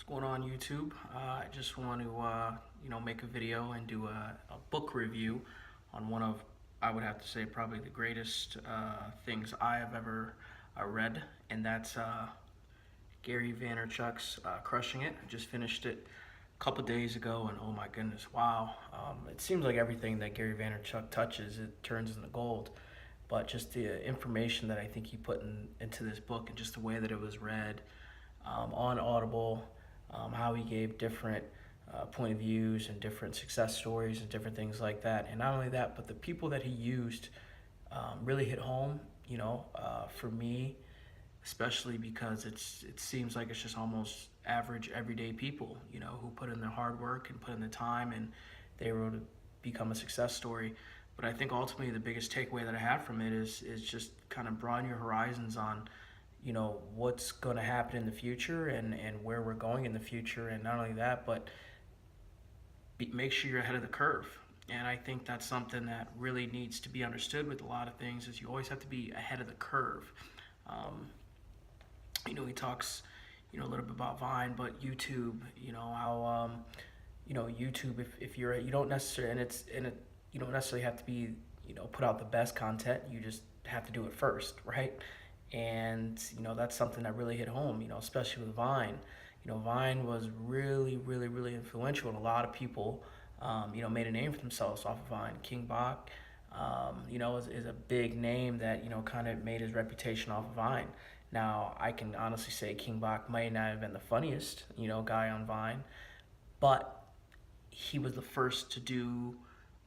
Going on YouTube? I just want to make a video and do a book review on one of, I would have to say, probably the greatest things I have ever read, and that's Gary Vaynerchuk's Crushing It. I just finished it a couple days ago, and oh my goodness, wow. It seems like everything that Gary Vaynerchuk touches, it turns into gold. But just the information that I think he put into this book, and just the way that it was read on Audible, how he gave different point of views and different success stories and different things like that. And not only that, but the people that he used really hit home, for me, especially because it seems like it's just almost average, everyday people, who put in their hard work and put in the time, and they were able to become a success story. But I think ultimately the biggest takeaway that I had from it is just kind of broaden your horizons on what's going to happen in the future and where we're going in the future. And not only that, but make sure you're ahead of the curve. And I think that's something that really needs to be understood with a lot of things, is you always have to be ahead of the curve. He talks, a little bit about Vine, but YouTube, how, YouTube, if you're, you don't necessarily, you don't necessarily have to be, put out the best content. You just have to do it first, right? And that's something that really hit home, especially with Vine. Vine was really, really, really influential, and a lot of people made a name for themselves off of Vine. King Bach is a big name that kind of made his reputation off of Vine. Now I can honestly say King Bach might not have been the funniest guy on Vine, but he was the first to do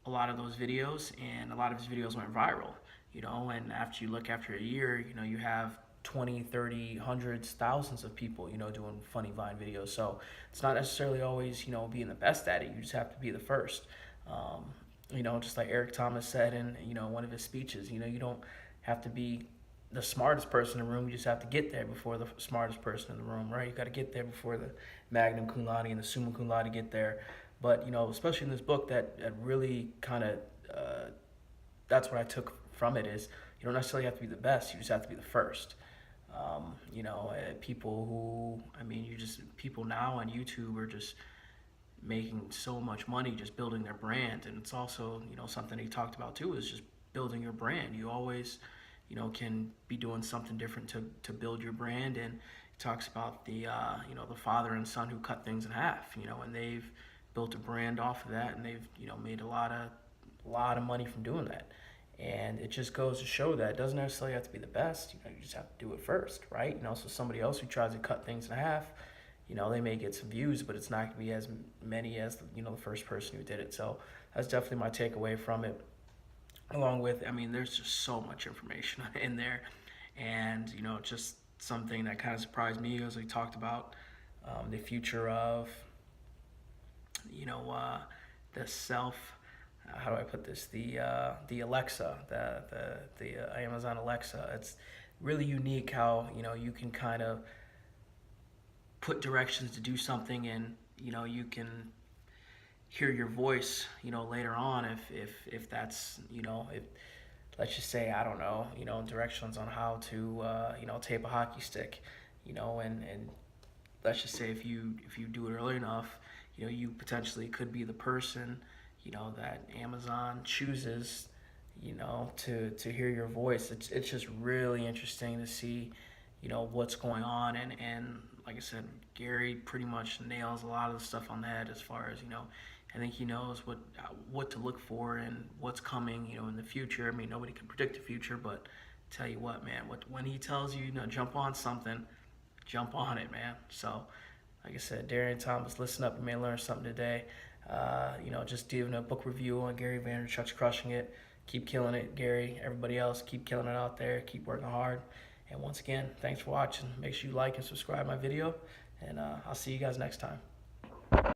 a lot of those videos, and a lot of his videos went viral. And after a year, you have 20, 30, hundreds, thousands of people, doing funny Vine videos. So it's not necessarily always, being the best at it. You just have to be the first. Just like Eric Thomas said in, one of his speeches, you don't have to be the smartest person in the room. You just have to get there before the smartest person in the room, right? You got to get there before the magna cum laude and the summa cum laude get there. But, especially in this book, that really kind of, that's what I took from it, is you don't necessarily have to be the best, you just have to be the first. People people now on YouTube are just making so much money just building their brand. And it's also, something he talked about too, is just building your brand. You always, can be doing something different to build your brand. And he talks about the, the father and son who cut things in half, and they've built a brand off of that, and they've, made a lot of money from doing that. And it just goes to show that it doesn't necessarily have to be the best. You just have to do it first, right? So somebody else who tries to cut things in half, they may get some views, but it's not going to be as many as the first person who did it. So that's definitely my takeaway from it. Along with, there's just so much information in there, and just something that kind of surprised me as we talked about the future of the self. How do I put this? The Alexa, the Amazon Alexa. It's really unique how you can kind of put directions to do something, and you can hear your voice later on if that's if, let's just say, I don't know, directions on how to tape a hockey stick, and let's just say if you do it early enough, you potentially could be the person that Amazon chooses, to hear your voice. It's just really interesting to see, what's going on. And like I said, Gary pretty much nails a lot of the stuff on the head as far as, I think he knows what to look for and what's coming, in the future. Nobody can predict the future, but tell you what, man, when he tells you, jump on something, jump on it, man. So, like I said, Darian Thomas, listen up, you may learn something today. Just doing a book review on Gary Vaynerchuk's Crushing It. Keep killing it, Gary. Everybody else, keep killing it out there. Keep working hard. And once again, thanks for watching. Make sure you like and subscribe my video, and I'll see you guys next time.